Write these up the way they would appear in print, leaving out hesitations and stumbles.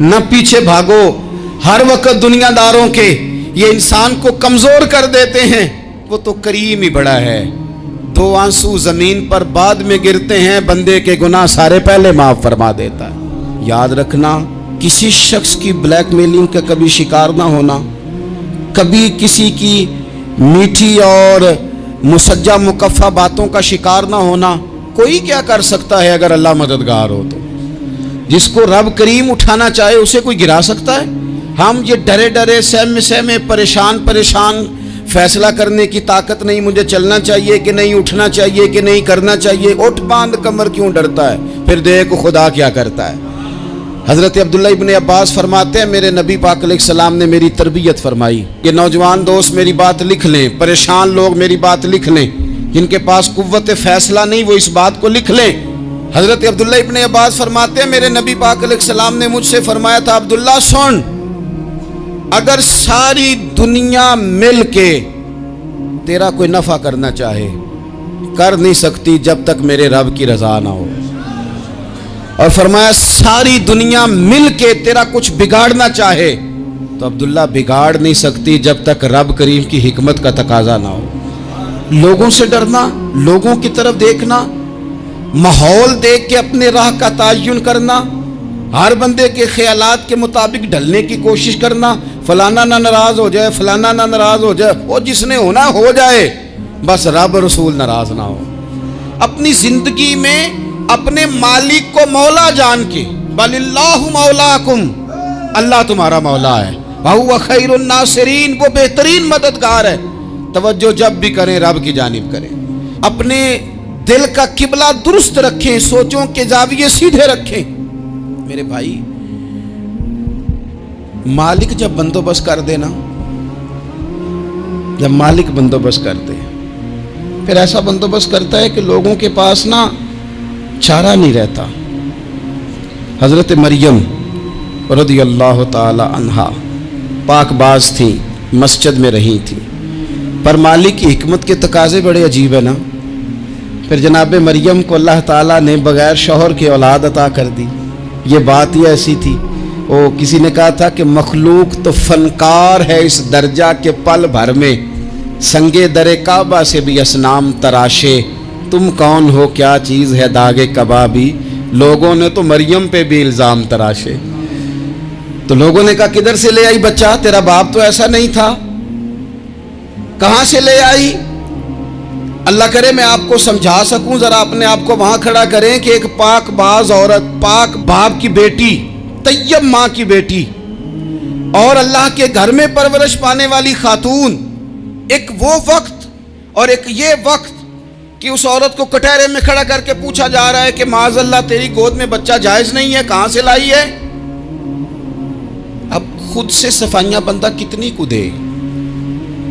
न पीछे भागो। हर वक्त दुनियादारों के ये इंसान को कमजोर कर देते हैं, वो तो करीम ही बड़ा है। दो आंसू जमीन पर बाद में गिरते हैं, बंदे के गुनाह सारे पहले माफ फरमा देता है। याद रखना, किसी शख्स की ब्लैकमेलिंग का कभी शिकार ना होना, कभी किसी की मीठी और मुसज्जा मुकफ़ा बातों का शिकार ना होना। कोई क्या कर सकता है अगर अल्लाह मददगार हो तो? जिसको रब करीम उठाना चाहे उसे कोई गिरा सकता है? हम ये डरे डरे सहमे सहमे परेशान परेशान फैसला करने की ताकत नहीं, मुझे चलना चाहिए कि नहीं, उठना चाहिए कि नहीं, करना चाहिए। उठ बांध कमर क्यों डरता है? फिर देखो खुदा क्या करता है। हज़रत अब्दुल्ला इब्न अब्बास फरमाते हैं, मेरे नबी पाक अलैहिस्सलाम ने मेरी तरबियत फरमाई। ये नौजवान दोस्त मेरी बात लिख लें, परेशान लोग मेरी बात लिख लें, जिनके पास कुव्वत फैसला नहीं वो इस बात को लिख लें। हज़रत अब्दुल्ला इब्न अब्बास फरमाते हैं, मेरे नबी पाक अलैहिस्सलाम ने मुझसे फरमाया था, अब्दुल्ला सुन, अगर सारी दुनिया मिल के तेरा कोई नफ़ा करना चाहे, कर नहीं सकती जब तक मेरे रब की रज़ा ना हो। और फरमाया सारी दुनिया मिल के तेरा कुछ बिगाड़ना चाहे तो अब्दुल्ला बिगाड़ नहीं सकती जब तक रब करीम की हिकमत का तकाजा ना हो। लोगों से डरना, लोगों की तरफ देखना, माहौल देख के अपने राह का तयन करना, हर बंदे के ख्यालात के मुताबिक ढलने की कोशिश करना, फलाना ना नाराज हो जाए, फलाना ना नाराज हो जाए, वो जिसने होना हो जाए, बस रब रसूल नाराज ना हो। अपनी जिंदगी में अपने मालिक को मौला जान के, बलिल्लाहु मौलाकुम, अल्लाह तुम्हारा मौला है, वहुवा खैरुन नासिरीन, वो बेहतरीन मददगार है। तवज्जो जब भी करें रब की जानिब करें। अपने दिल का किबला दुरुस्त रखें, सोचों के जाविये सीधे रखें। मेरे भाई, मालिक जब बंदोबस्त कर देना, जब मालिक बंदोबस्त कर दे, फिर ऐसा बंदोबस्त करता है कि लोगों के पास ना चारा नहीं रहता। हज़रत मरियम रज़ियल्लाहु ताला अन्हा पाकबाज थी, मस्जिद में रही थी, पर मालिक की हिकमत के तकाजे बड़े अजीब है ना। फिर जनाब मरियम को अल्लाह ताला ने बग़ैर शौहर के औलाद अता कर दी। ये बात ही ऐसी थी। वो किसी ने कहा था कि मखलूक तो फनकार है इस दर्जा के पल भर में, संगे दरे काबा से भी असनाम तराशे, तुम कौन हो क्या चीज़ है दागे कबाबी। लोगों ने तो मरियम पे भी इल्ज़ाम तराशे। तो लोगों ने कहा किधर से ले आई बच्चा, तेरा बाप तो ऐसा नहीं था, कहां से ले आई? अल्लाह करे मैं आपको समझा सकूं, जरा अपने आप को वहां खड़ा करें कि एक पाक बाज औरत, पाक बाप की बेटी, तैयब माँ की बेटी और अल्लाह के घर में परवरिश पाने वाली खातून, एक वो वक्त और एक ये वक्त कि उस औरत को कटहरे में खड़ा करके पूछा जा रहा है कि माज़अल्लाह तेरी गोद में बच्चा जायज नहीं है, कहां से लाई है? अब खुद से सफाइयां बंदा कितनी को दे,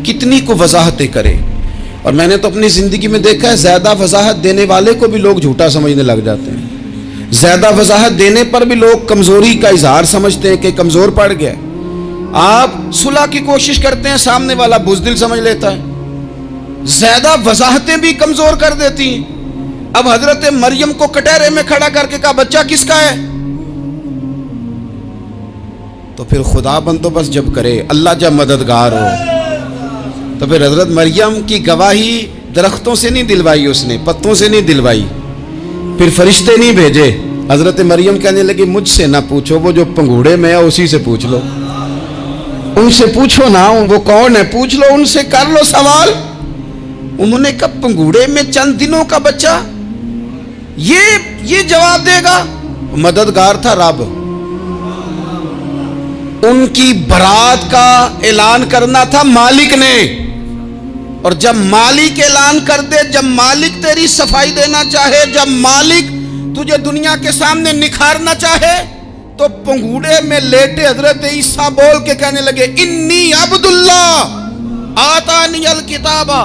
कितनी को वजाहतें करे। और मैंने तो अपनी जिंदगी में देखा है, ज्यादा वजाहत देने वाले को भी लोग झूठा समझने लग जाते हैं। ज्यादा वजाहत देने पर भी लोग कमजोरी का इजहार समझते हैं कि कमजोर पड़ गया। आप सुलह की कोशिश करते हैं, सामने वाला बुज़दिल समझ लेता है। ज्यादा वजाहतें भी कमजोर कर देती हैं। अब हजरत मरियम को कटहरे में खड़ा करके कहा बच्चा किसका है? तो फिर खुदा बंदोबस्त जब करे, अल्लाह जब मददगार हो, तो फिर हजरत मरियम की गवाही दरख्तों से नहीं दिलवाई, उसने पत्तों से नहीं दिलवाई, फिर फरिश्ते नहीं भेजे। हजरत मरियम कहने लगी मुझसे ना पूछो, वो जो पंगूड़े में है उसी से पूछ लो, उनसे पूछो ना, वो कौन है पूछ लो, उनसे कर लो सवाल। उन्होंने कहा पंगूड़े में चंद दिनों का बच्चा, ये जवाब देगा? मददगार था रब। उनकी बरात का ऐलान करना था मालिक ने, और जब मालिक ऐलान कर दे, जब मालिक तेरी सफाई देना चाहे, जब मालिक तुझे दुनिया के सामने निखारना चाहे, तो पंगूड़े में लेटे हजरत ईसा बोल के कहने लगे इन्नी अब्दुल्ला आतानी अल किताबा,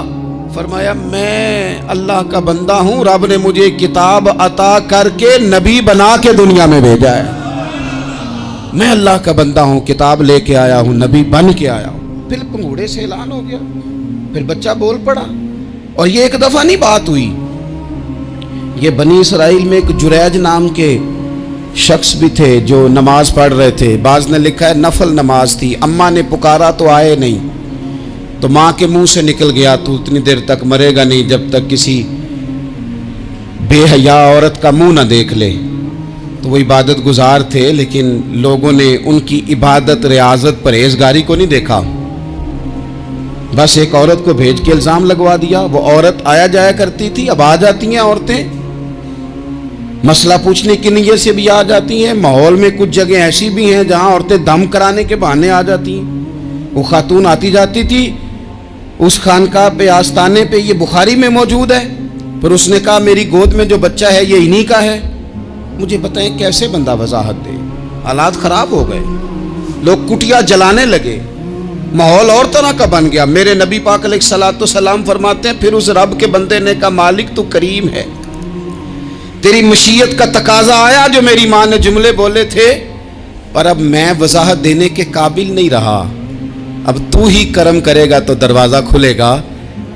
फरमाया मैं अल्लाह का बंदा हूं, रब ने मुझे किताब अता करके नबी बना के दुनिया में भेजा है। मैं अल्लाह का बंदा हूं, किताब लेके आया हूं, नबी बन के आया हूं। फिर पंगूड़े से ऐलान हो गया, फिर बच्चा बोल पड़ा। और ये एक दफा नहीं बात हुई, ये बनी इसराइल में एक जुरैज नाम के शख्स भी थे जो नमाज पढ़ रहे थे। बाज ने लिखा है नफल नमाज थी, अम्मा ने पुकारा तो आए नहीं, तो माँ के मुंह से निकल गया तू उतनी देर तक मरेगा नहीं जब तक किसी बेहया औरत का मुंह ना देख ले। तो वो इबादत गुजार थे, लेकिन लोगों ने उनकी इबादत, रियाजत, परहेजगारी को नहीं देखा। बस एक औरत को भेज के इल्ज़ाम लगवा दिया। वो औरत आया जाया करती थी, अब आ जाती हैं औरतें, मसला पूछने की नीयत से भी आ जाती हैं। माहौल में कुछ जगह ऐसी भी हैं जहां औरतें दम कराने के बहाने आ जाती हैं। वो खातून आती जाती थी उस खानकाह पे, आस्ताने पे, ये बुखारी में मौजूद है। फिर उसने कहा मेरी गोद में जो बच्चा है ये इन्हीं का है। मुझे बताएं कैसे बंदा वजाहत दे। हालात ख़राब हो गए, लोग कुटिया जलाने लगे, माहौल और तरह का बन गया। मेरे नबी पाक अलैहिस्सलाम फरमाते हैं फिर उस रब के बंदे ने कहा मालिक तू करीम है, तेरी मशीयत का तकाजा आया जो मेरी माँ ने जुमले बोले थे, पर अब मैं वजाहत देने के काबिल नहीं रहा, अब तू ही करम करेगा तो दरवाज़ा खुलेगा।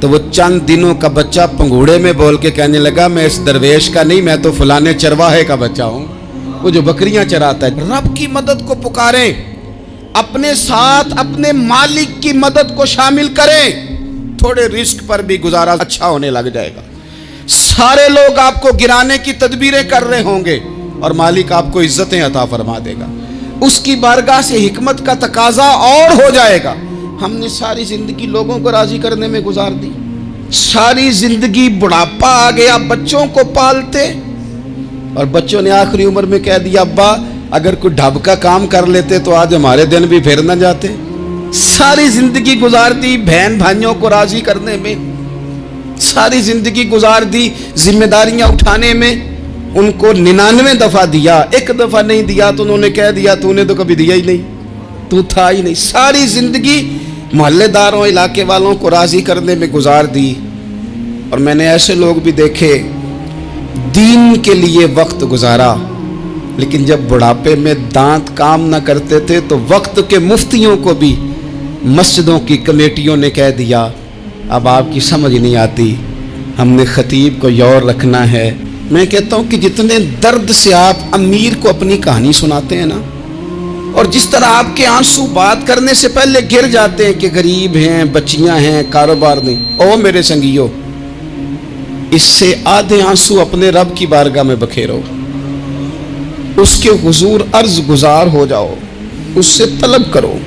तो वो चंद दिनों का बच्चा पंघूड़े में बोल के कहने लगा मैं इस दरवेश का नहीं, मैं तो फलाने चरवाहे का बच्चा हूँ, वो जो बकरियां चराता है। रब की मदद को पुकारें, अपने साथ अपने मालिक की मदद को शामिल करें, थोड़े रिस्क पर भी गुजारा अच्छा होने लग जाएगा। सारे लोग आपको गिराने की तदबीरें कर रहे होंगे और मालिक आपको इज्जतें अता फरमा देगा, उसकी बारगाह से हिकमत का तकाजा और हो जाएगा। हमने सारी जिंदगी लोगों को राजी करने में गुजार दी, सारी जिंदगी बुढ़ापा आ गया बच्चों को पालते, और बच्चों ने आखिरी उम्र में कह दिया अब्बा अगर कोई ढब का काम कर लेते तो आज हमारे दिन भी फिर न जाते। सारी जिंदगी गुजार दी बहन भाइयों को राजी करने में, सारी जिंदगी गुजार दी जिम्मेदारियां उठाने में। उनको 99 दफा दिया, एक दफा नहीं दिया तो उन्होंने कह दिया तूने तो कभी दिया ही नहीं, तू था ही नहीं। सारी जिंदगी मोहल्लेदारों, इलाके वालों को राजी करने में गुजार दी। और मैंने ऐसे लोग भी देखे दीन के लिए वक्त गुजारा, लेकिन जब बुढ़ापे में दांत काम न करते थे तो वक्त के मुफ्तियों को भी मस्जिदों की कमेटियों ने कह दिया अब आपकी समझ नहीं आती, हमने खतीब को यौर रखना है। मैं कहता हूँ कि जितने दर्द से आप अमीर को अपनी कहानी सुनाते हैं ना, और जिस तरह आपके आंसू बात करने से पहले गिर जाते हैं कि गरीब हैं, बच्चियां हैं, कारोबार नहीं, ओ मेरे संगियो, इससे आधे आंसू अपने रब की बारगाह में बखेरो, उसके हुजूर अर्ज गुजार हो जाओ, उससे तलब करो।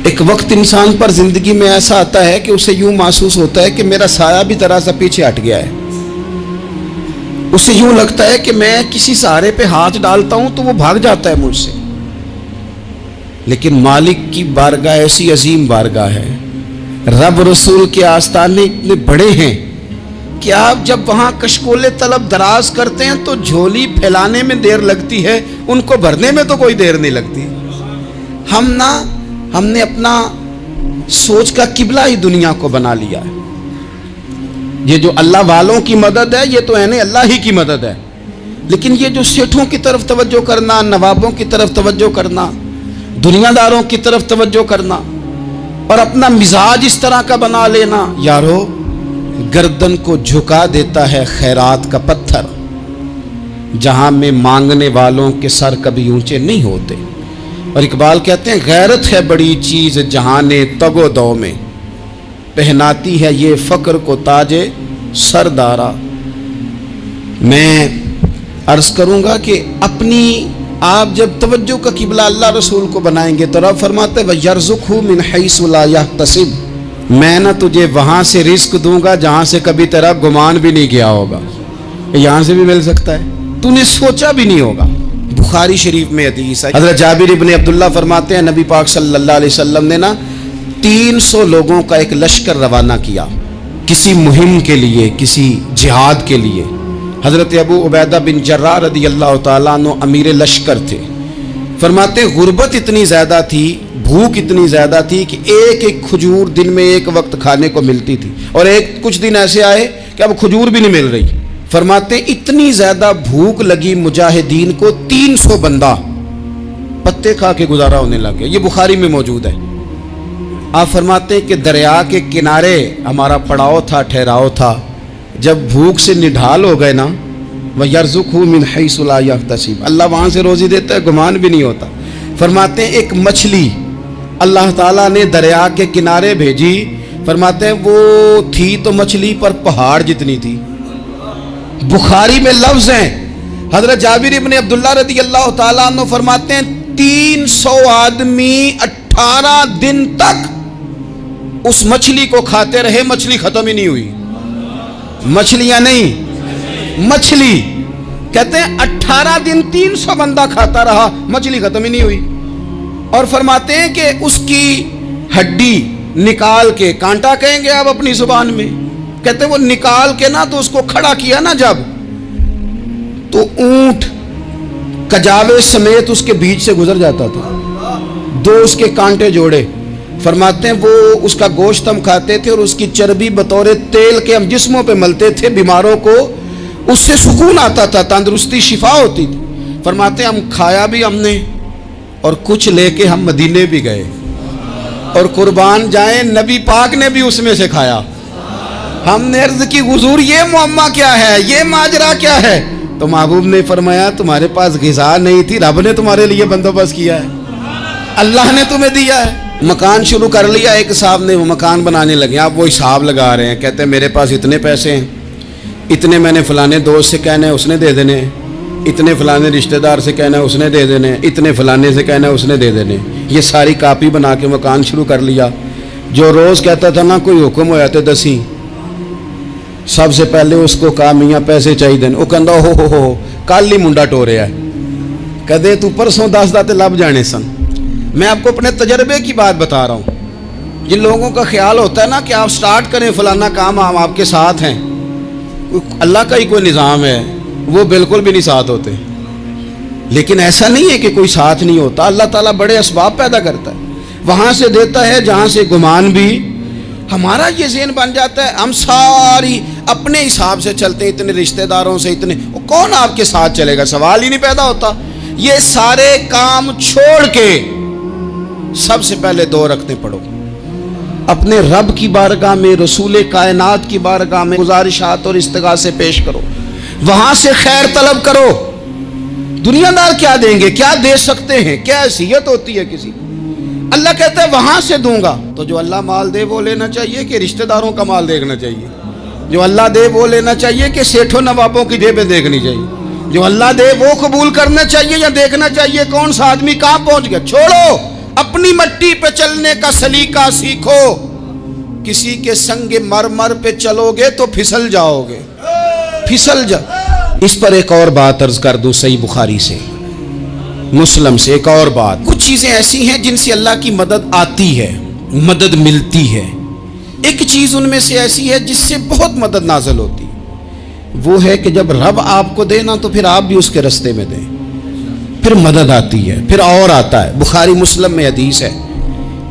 एक वक्त इंसान पर जिंदगी में ऐसा आता है कि उसे यूं महसूस होता है कि मेरा साया भी तरह सा पीछे हट गया है। उसे यूं लगता है कि मैं किसी सहारे पे हाथ डालता हूं तो वो भाग जाता है मुझसे। लेकिन मालिक की बारगाह ऐसी अजीम बारगाह है, रब रसूल के आस्ताने इतने बड़े हैं कि आप जब वहां कशकोले तलब दराज करते हैं तो झोली फैलाने में देर लगती है, उनको भरने में तो कोई देर नहीं लगती। हमने अपना सोच का किबला ही दुनिया को बना लिया है। ये जो अल्लाह वालों की मदद है ये तो है नहीं, अल्लाह ही की मदद है। लेकिन ये जो सेठों की तरफ तवज्जो करना, नवाबों की तरफ तवज्जो करना, दुनियादारों की तरफ तवज्जो करना और अपना मिजाज इस तरह का बना लेना, यारो गर्दन को झुका देता है खैरात का पत्थर, जहां में मांगने वालों के सर कभी ऊंचे नहीं होते। और इकबाल कहते हैं गैरत है बड़ी चीज जहाने तगो दो में, पहनाती है ये फक्र को ताजे सरदारा। मैं अर्ज करूंगा कि अपनी आप जब तवज्जो का किबला अल्लाह रसूल को बनाएंगे तो रब फरमाते हैं यरज़ुक़हु मिन हैसु ला यहतसिब, मैं ना तुझे वहां से रिस्क दूंगा जहां से कभी तेरा गुमान भी नहीं किया होगा, यहां से भी मिल सकता है, तूने सोचा भी नहीं होगा। बुखारी शरीफ में हदीस है, हज़रत जाबिर इब्न अब्दुल्लाह फरमाते हैं नबी पाक सल्लल्लाहु अलैहि वसल्लम ने ना 300 लोगों का एक लश्कर रवाना किया किसी मुहिम के लिए, किसी जिहाद के लिए। हज़रत अबू उबैदा बिन जर्राह रदियल्लाहु ताला अन्हु अमीर लश्कर थे। फरमाते गुर्बत इतनी ज़्यादा थी, भूख इतनी ज़्यादा थी कि एक एक खजूर दिन में एक वक्त खाने को मिलती थी, और एक कुछ दिन ऐसे आए कि अब खजूर भी नहीं मिल रही। फरमाते इतनी ज़्यादा भूख लगी मुजाहिदीन को 300 बंदा पत्ते खा के गुजारा होने लग गया। ये बुखारी में मौजूद है। आप फरमाते हैं कि दरिया के किनारे हमारा पड़ाव था, ठहराव था। जब भूख से निढाल हो गए ना وَيَرْزُقْهُ مِنْ حَيْثُ لَا يَحْتَسِبُ، اللہ وہاں سے روزی دیتا ہے گمان بھی نہیں ہوتا۔ فرماتے ہیں ایک مچھلی اللہ تعالیٰ نے دریا کے کنارے بھیجی، فرماتے ہیں وہ تھی تو مچھلی پر پہاڑ جتنی تھی۔ بخاری میں لفظ ہیں، حضرت جابر ابن عبداللہ رضی اللہ تعالیٰ عنہ فرماتے ہیں 300 آدمی 18 دن تک اس مچھلی کو کھاتے رہے، مچھلی ختم ہی نہیں ہوئی۔ مچھلیاں نہیں، مچھلی کہتے ہیں 18 دن 300 بندہ کھاتا رہا، مچھلی ختم ہی نہیں ہوئی۔ اور فرماتے ہیں کہ اس کی ہڈی نکال کے، کانٹا کہیں گے آپ اپنی زبان میں، کہتے ہیں وہ نکال کے نا تو اس کو کھڑا کیا نا جب، تو اونٹ کجاوے سمیت اس کے بیچ سے گزر جاتا تھا، 2 اس کے کانٹے جوڑے۔ فرماتے ہیں وہ اس کا گوشت ہم کھاتے تھے اور اس کی چربی بطور تیل کے ہم جسموں پہ ملتے تھے، بیماروں کو اس سے سکون آتا تھا، تندرستی شفا ہوتی تھی۔ فرماتے ہیں ہم کھایا بھی ہم نے اور کچھ لے کے ہم مدینے بھی گئے، اور قربان جائیں نبی پاک نے بھی اس میں سے کھایا۔ ہم نے عرض کی حضور یہ معمہ کیا ہے، یہ ماجرا کیا ہے؟ تو محبوب نے فرمایا تمہارے پاس غذا نہیں تھی، رب نے تمہارے لیے بندوبست کیا ہے، اللہ نے تمہیں دیا ہے۔ مکان شروع کر لیا، ایک صاحب نے وہ مکان بنانے لگے، آپ وہ حساب لگا رہے ہیں، کہتے ہیں میرے پاس اتنے پیسے ہیں، اتنے میں نے فلانے دوست سے کہنا ہے اس نے دے دینے، اتنے فلانے رشتہ دار سے کہنا ہے اس نے دے دینے، اتنے فلانے سے کہنا ہے اس نے دے دینے۔ یہ ساری کاپی بنا کے مکان شروع کر لیا۔ جو روز کہتا تھا نا کوئی حکم ہو جاتے دسی، سب سے پہلے اس کو کہا میاں پیسے چاہیے دین، وہ کہندا ہو کل ہی منڈا ٹوریا ہے، کہدے تو پرسوں 10 داتے لب جانے سن۔ میں آپ کو اپنے تجربے کی بات بتا رہا ہوں۔ جن لوگوں کا خیال ہوتا ہے نا کہ آپ سٹارٹ کریں فلانا کام، ہم آپ کے ساتھ ہیں، اللہ کا ہی کوئی نظام ہے، وہ بالکل بھی نہیں ساتھ ہوتے۔ لیکن ایسا نہیں ہے کہ کوئی ساتھ نہیں ہوتا، اللہ تعالیٰ بڑے اسباب پیدا کرتا ہے، وہاں سے دیتا ہے جہاں سے گمان بھی۔ ہمارا یہ ذہن بن جاتا ہے ہم ساری اپنے حساب سے چلتے ہیں، اتنے رشتہ داروں سے اتنے، کون آپ کے ساتھ چلے گا؟ سوال ہی نہیں پیدا ہوتا۔ یہ سارے کام چھوڑ کے سب سے پہلے 2 رکعتیں پڑھو، اپنے رب کی بارگاہ میں، رسول کائنات کی بارگاہ میں گزارشات اور استغاثے پیش کرو، وہاں سے خیر طلب کرو۔ دنیا دار کیا دیں گے، کیا دے سکتے ہیں، کیا حیثیت ہوتی ہے کسی؟ اللہ کہتا ہے وہاں سے دوں گا۔ تو جو اللہ مال دے وہ لینا چاہیے کہ رشتہ داروں کا مال دیکھنا چاہیے؟ جو اللہ دے وہ لینا چاہیے کہ سیٹھوں نوابوں کی جیبیں دیکھنی چاہیے؟ جو اللہ دے وہ قبول کرنا چاہیے یا دیکھنا چاہیے کون سا آدمی کہاں پہنچ گیا؟ چھوڑو، اپنی مٹی پہ چلنے کا سلیقہ سیکھو۔ کسی کے سنگ مرمر پہ چلو گے تو پھسل جاؤ گے، پھسل جا۔ اس پر ایک اور بات عرض کر دوں، صحیح بخاری سے، مسلم سے ایک اور بات۔ کچھ چیزیں ایسی ہیں جن سے اللہ کی مدد آتی ہے، مدد ملتی ہے۔ ایک چیز ان میں سے ایسی ہے جس سے بہت مدد نازل ہوتی، وہ ہے کہ جب رب آپ کو دے نا تو پھر آپ بھی اس کے رستے میں دیں، پھر مدد آتی ہے، پھر اور آتا ہے۔ بخاری مسلم میں حدیث ہے،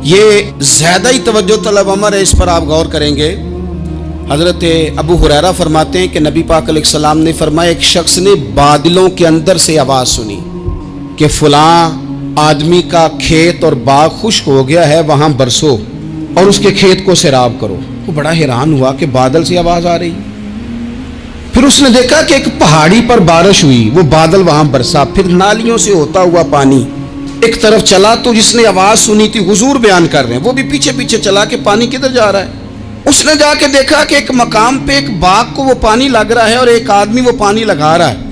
یہ زیادہ ہی توجہ طلب امر ہے، اس پر آپ غور کریں گے۔ حضرت ابو ہریرہ فرماتے ہیں کہ نبی پاک علیہ السلام نے فرمایا ایک شخص نے بادلوں کے اندر سے آواز سنی کہ فلاں آدمی کا کھیت اور باغ خشک ہو گیا ہے، وہاں برسو اور اس کے کھیت کو سیراب کرو۔ وہ بڑا حیران ہوا کہ بادل سے آواز آ رہی۔ پھر اس نے دیکھا کہ ایک پہاڑی پر بارش ہوئی، وہ بادل وہاں برسا، پھر نالیوں سے ہوتا ہوا پانی ایک طرف چلا۔ تو جس نے آواز سنی تھی، حضور بیان کر رہے ہیں، وہ بھی پیچھے پیچھے چلا کہ پانی کدھر جا رہا ہے۔ اس نے جا کے دیکھا کہ ایک مقام پہ ایک باغ کو وہ پانی لگ رہا ہے اور ایک آدمی وہ پانی لگا رہا ہے۔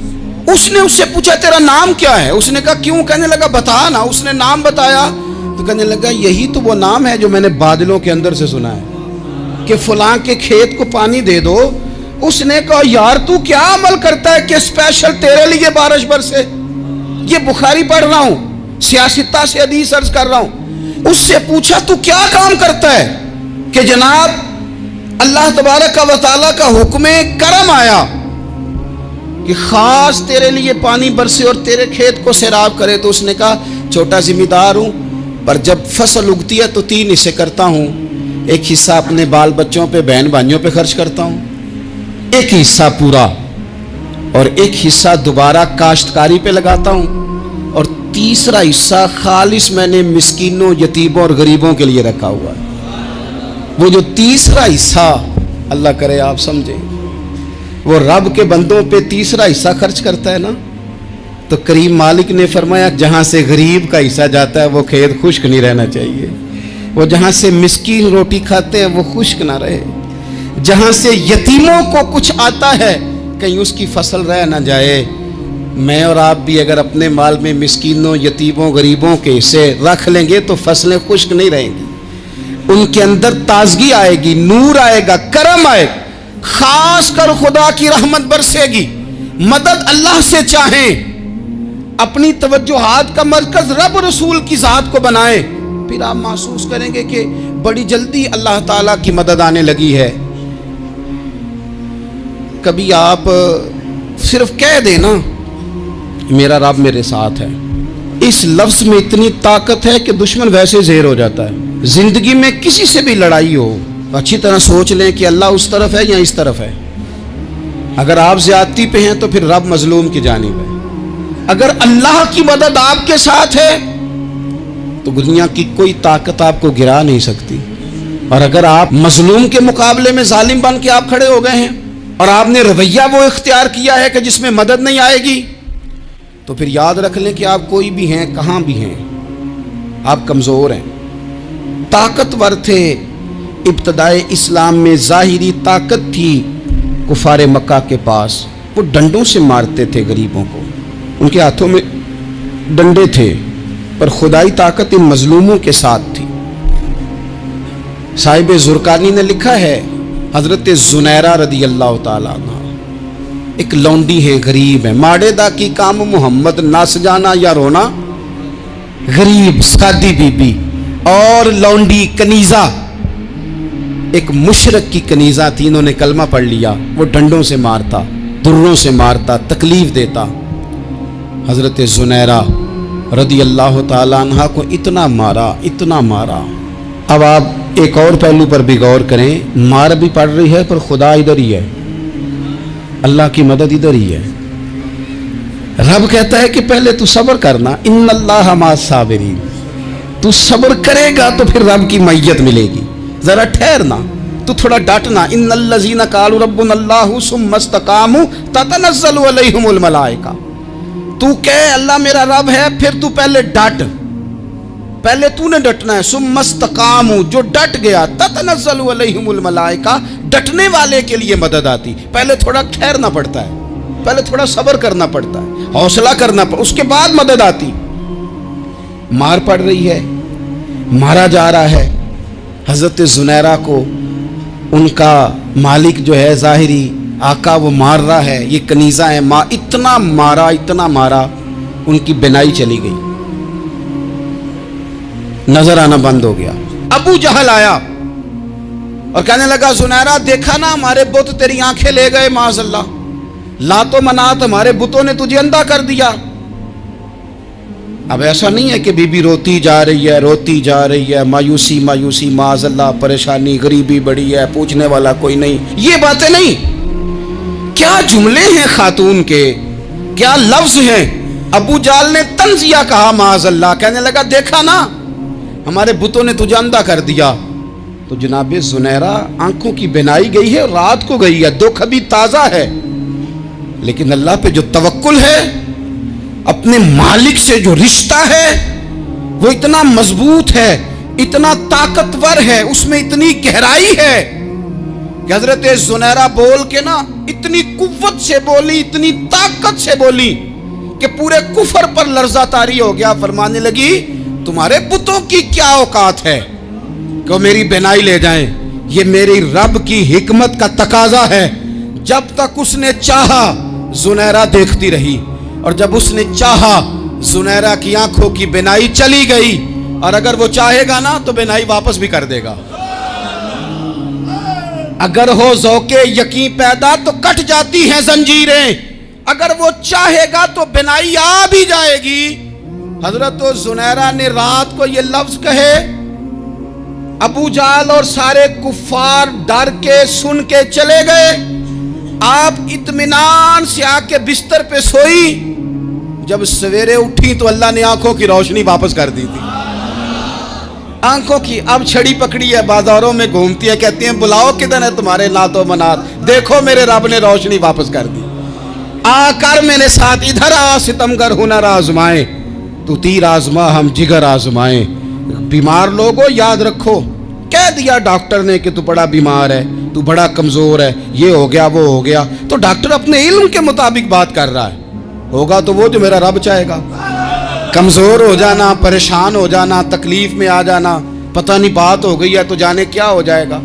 اس نے اس سے پوچھا تیرا نام کیا ہے؟ اس نے کہا کیوں؟ کہنے لگا بتا نا۔ اس نے نام بتایا تو کہنے لگا یہی تو وہ نام ہے جو میں نے بادلوں کے اندر سے سنا ہے کہ فلاں کے کھیت کو پانی دے دو۔ اس نے کہا یار تو کیا عمل کرتا ہے کہ اسپیشل تیرے لیے بارش برسے؟ یہ بخاری پڑھ رہا ہوں، سیاستہ سے حدیث عرض کر رہا ہوں۔ اس سے پوچھا تو کیا کام کرتا ہے کہ جناب اللہ تبارک و تعالیٰ کا حکم کرم آیا کہ خاص تیرے لیے پانی برسے اور تیرے کھیت کو سیراب کرے؟ تو اس نے کہا چھوٹا ذمہ دار ہوں، پر جب فصل اگتی ہے تو 3 حصے کرتا ہوں، ایک حصہ اپنے بال بچوں پہ، بہن بھائیوں پہ خرچ کرتا ہوں، ایک حصہ پورا، اور ایک حصہ دوبارہ کاشتکاری پہ لگاتا ہوں، اور تیسرا حصہ خالص میں نے مسکینوں، یتیموں اور غریبوں کے لیے رکھا ہوا ہے۔ وہ جو تیسرا حصہ، اللہ کرے آپ سمجھیں، وہ رب کے بندوں پہ تیسرا حصہ خرچ کرتا ہے نا، تو کریم مالک نے فرمایا جہاں سے غریب کا حصہ جاتا ہے وہ کھیت خشک نہیں رہنا چاہیے، وہ جہاں سے مسکین روٹی کھاتے ہیں وہ خشک نہ رہے، جہاں سے یتیموں کو کچھ آتا ہے کہیں اس کی فصل رہ نہ جائے۔ میں اور آپ بھی اگر اپنے مال میں مسکینوں، یتیموں، غریبوں کے حصے رکھ لیں گے تو فصلیں خشک نہیں رہیں گی، ان کے اندر تازگی آئے گی، نور آئے گا، کرم آئے گا، خاص کر خدا کی رحمت برسے گی۔ مدد اللہ سے چاہیں، اپنی توجہات کا مرکز رب رسول کی ذات کو بنائیں، پھر آپ محسوس کریں گے کہ بڑی جلدی اللہ تعالیٰ کی مدد آنے لگی ہے۔ کبھی آپ صرف کہہ دیں نا میرا رب میرے ساتھ ہے، اس لفظ میں اتنی طاقت ہے کہ دشمن ویسے زہر ہو جاتا ہے۔ زندگی میں کسی سے بھی لڑائی ہو اچھی طرح سوچ لیں کہ اللہ اس طرف ہے یا اس طرف ہے۔ اگر آپ زیادتی پہ ہیں تو پھر رب مظلوم کی جانب ہے۔ اگر اللہ کی مدد آپ کے ساتھ ہے تو دنیا کی کوئی طاقت آپ کو گرا نہیں سکتی، اور اگر آپ مظلوم کے مقابلے میں ظالم بن کے آپ کھڑے ہو گئے ہیں اور آپ نے رویہ وہ اختیار کیا ہے کہ جس میں مدد نہیں آئے گی، تو پھر یاد رکھ لیں کہ آپ کوئی بھی ہیں، کہاں بھی ہیں، آپ کمزور ہیں۔ طاقتور تھے ابتدائے اسلام میں، ظاہری طاقت تھی کفار مکہ کے پاس، وہ ڈنڈوں سے مارتے تھے غریبوں کو، ان کے ہاتھوں میں ڈنڈے تھے، پر خدائی طاقت ان مظلوموں کے ساتھ تھی۔ صاحب زرقانی نے لکھا ہے حضرت زنیرہ رضی اللہ تعالیٰ عنہ ایک لونڈی ہے، غریب ہے، ماڑے دا کی کام محمد نس جانا یا رونا، غریب سادی بی بی اور لونڈی کنیزہ، ایک مشرک کی کنیزہ تھی، انہوں نے کلمہ پڑھ لیا، وہ ڈنڈوں سے مارتا، دروں سے مارتا، تکلیف دیتا۔ حضرت زنیرہ رضی اللہ تعالیٰ عنہ کو اتنا مارا، اتنا مارا۔ اب آپ ایک اور پہلو پر بھی غور کریں، مار بھی پڑ رہی ہے پر خدا ادھر ہی ہے، اللہ کی مدد ادھر ہی ہے۔ رب کہتا ہے کہ پہلے تو صبر کرنا، ان اللہ مع الصابرین، تو صبر کرے گا تو پھر رب کی معیت ملے گی، ذرا ٹھہرنا، تو تھوڑا ڈٹنا۔ ان الذین قالوا ربنا اللہ ثم استقاموا تتنزل علیہم الملائکہ، تو کہے اللہ میرا رب ہے، پھر تو پہلے ڈٹ، پہلے تو نے ڈٹنا ہے۔ ثم استقاموا، جو ڈٹ گیا، تتنزل علیہم الملائکہ، ڈٹنے والے کے لیے مدد آتی، پہلے تھوڑا ٹھہرنا پڑتا ہے، پہلے تھوڑا صبر کرنا پڑتا ہے، حوصلہ کرنا پڑتا، اس کے بعد مدد آتی۔ مار پڑ رہی ہے، مارا جا رہا ہے، حضرت زنیرہ کو ان کا مالک جو ہے ظاہری آقا وہ مار رہا ہے، یہ کنیزہ ہے، اتنا مارا، اتنا مارا، ان کی بینائی چلی گئی، نظر آنا بند ہو گیا۔ ابو جہل آیا اور کہنے لگا زنیرہ دیکھا نا ہمارے بت تیری آنکھیں لے گئے، معاذ اللہ، لات و منات ہمارے بتوں نے تجھے اندھا کر دیا۔ اب ایسا نہیں ہے کہ بی بی روتی جا رہی ہے، روتی جا رہی ہے، مایوسی مایوسی، معاذ اللہ، پریشانی، غریبی بڑی ہے، پوچھنے والا کوئی نہیں، یہ باتیں نہیں۔ کیا جملے ہیں خاتون کے، کیا لفظ ہیں۔ ابو جہل نے تنزیہ کہا، معاذ اللہ، کہنے لگا دیکھا نا ہمارے بتوں نے تجھے اندھا کر دیا۔ تو جناب زنیرہ آنکھوں کی بینائی گئی ہے، رات کو گئی ہے، دکھ ابھی تازہ ہے، لیکن اللہ پہ جو توکل ہے، اپنے مالک سے جو رشتہ ہے وہ اتنا مضبوط ہے، اتنا طاقتور ہے، اس میں اتنی گہرائی ہے کہ حضرت زنیرہ بول کے نا اتنی قوت سے بولی، اتنی طاقت سے بولی کہ پورے کفر پر لرزہ طاری ہو گیا۔ فرمانے لگی تمہارے بتوں کی کیا اوقات ہے کہ وہ میری بینائی لے جائیں، یہ میری رب کی حکمت کا تقاضا ہے۔ جب تک اس نے چاہا زنیرہ دیکھتی رہی، اور جب اس نے چاہا زنیرہ کی آنکھوں کی بینائی چلی گئی، اور اگر وہ چاہے گا نا تو بینائی واپس بھی کر دے گا۔ اگر ہو ذوق یقین پیدا تو کٹ جاتی ہیں زنجیریں، اگر وہ چاہے گا تو بینائی آ بھی جائے گی۔ حضرت زنیرہ نے رات کو یہ لفظ کہے، ابو جہل اور سارے کفار ڈر کے سن کے چلے گئے، آپ اطمینان سے آ کے بستر پہ سوئی۔ جب سویرے اٹھی تو اللہ نے آنکھوں کی روشنی واپس کر دی تھی۔ आंखों की अब छड़ी पकड़ी है, बाजारों में घूमती है, कहती हैं बुलाओ किधर है तुम्हारे नातो मनात, देखो मेरे रब ने रोशनी वापस कर दी, आकर मेरे साथ इधर आ, सितमगर हुनर आजमाए, तू तीर आजमा हम जिगर आजमाए। बीमार लोगों याद रखो, कह दिया डॉक्टर ने कि तू बड़ा बीमार है, तू बड़ा कमजोर है, ये हो गया वो हो गया, तो डॉक्टर अपने इल्म के मुताबिक बात कर रहा है, होगा तो वो जो मेरा रब चाहेगा। कमजोर हो जाना, परेशान हो जाना, तकलीफ में आ जाना, पता नहीं बात हो गई है तो जाने क्या हो जाएगा।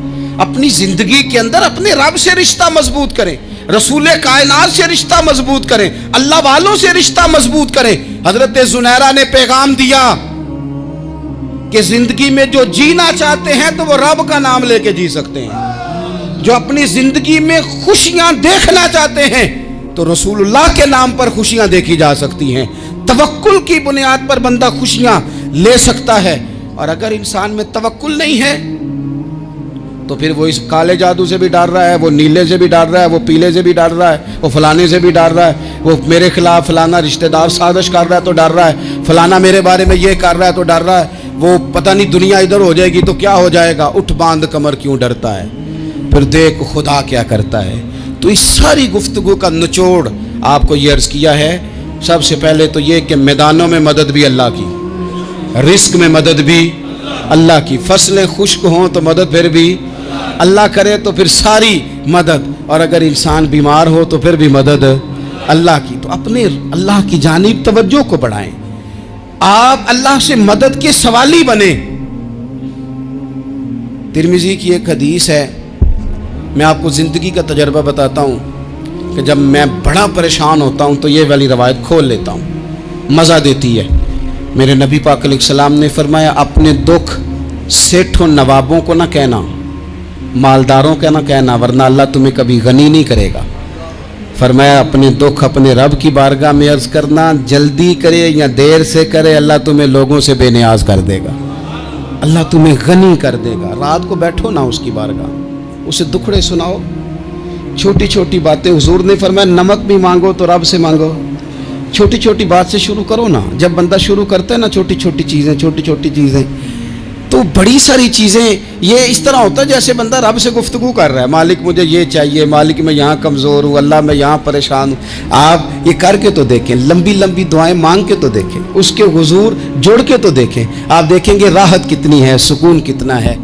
अपनी जिंदगी के अंदर अपने रब से रिश्ता मजबूत करें, रसूले कायनात से रिश्ता मजबूत करें, अल्लाह वालों से रिश्ता मजबूत करें। हजरत जुनैरा ने पैगाम दिया कि जिंदगी में जो जीना चाहते हैं तो वो रब का नाम लेके जी सकते हैं, जो अपनी जिंदगी में खुशियां देखना चाहते हैं तो रसूलुल्लाह के नाम पर खुशियां देखी जा सकती हैं। तवक्कुल की बुनियाद पर बंदा खुशियां ले सकता है, और अगर इंसान में तवक्कुल नहीं है तो फिर वो इस काले जादू से भी डर रहा है, वो नीले से भी डर रहा है, वो पीले से भी डर रहा है, वो फलाने से भी डर रहा है, वो मेरे खिलाफ फलाना रिश्तेदार साजिश कर रहा है तो डर रहा है, फलाना मेरे बारे में ये कर रहा है तो डर रहा है, वो पता नहीं दुनिया इधर हो जाएगी तो क्या हो जाएगा, उठ बांध कमर क्यों डरता है, फिर देख खुदा क्या करता है। तो इस सारी गुफ्तगू का निचोड़ आपको ये अर्ज किया है। सबसे पहले तो ये कि मैदानों में मदद भी अल्लाह की, रिस्क में मदद भी अल्लाह की, फसलें खुश्क हों तो मदद फिर भी अल्लाह करे, तो फिर सारी मदद, और अगर इंसान बीमार हो तो फिर भी मदद अल्लाह की। तो अपने अल्लाह की जानिब तवज्जो को बढ़ाएं, आप अल्लाह से मदद के सवाली बने। तिरमिजी की एक हदीस है, मैं आपको ज़िंदगी का तजर्बा बताता हूँ कि जब मैं बड़ा परेशान होता हूँ तो ये वाली रवायत खोल लेता हूँ, मज़ा देती है। मेरे नबी पाक अलैहिस्सलाम ने फरमाया, अपने दुख सेठों नवाबों को ना कहना, मालदारों का ना कहना, वरना अल्लाह तुम्हें कभी गनी नहीं करेगा। फरमाया अपने दुख अपने रब की बारगाह में अर्ज़ करना, जल्दी करे या देर से करे, अल्लाह तुम्हें लोगों से बेनियाज कर देगा, अल्लाह तुम्हें गनी कर देगा। रात को बैठो ना उसकी बारगाह, उसे दुखड़े सुनाओ, छोटी छोटी बातें। हुजूर ने फरमाया नमक भी मांगो तो रब से मांगो, छोटी छोटी बात से शुरू करो ना। जब बंदा शुरू करता है ना छोटी छोटी चीज़ें, तो बड़ी सारी चीज़ें ये इस तरह होता है जैसे बंदा रब से गुफ्तगू कर रहा है, मालिक मुझे ये चाहिए, मालिक मैं यहाँ कमज़ोर हूँ, अल्लाह मैं यहाँ परेशान हूँ। आप ये करके तो देखें, लंबी लंबी दुआएं मांग के तो देखें, उसके हुजूर जुड़ के तो देखें, आप देखेंगे राहत कितनी है, सुकून कितना है।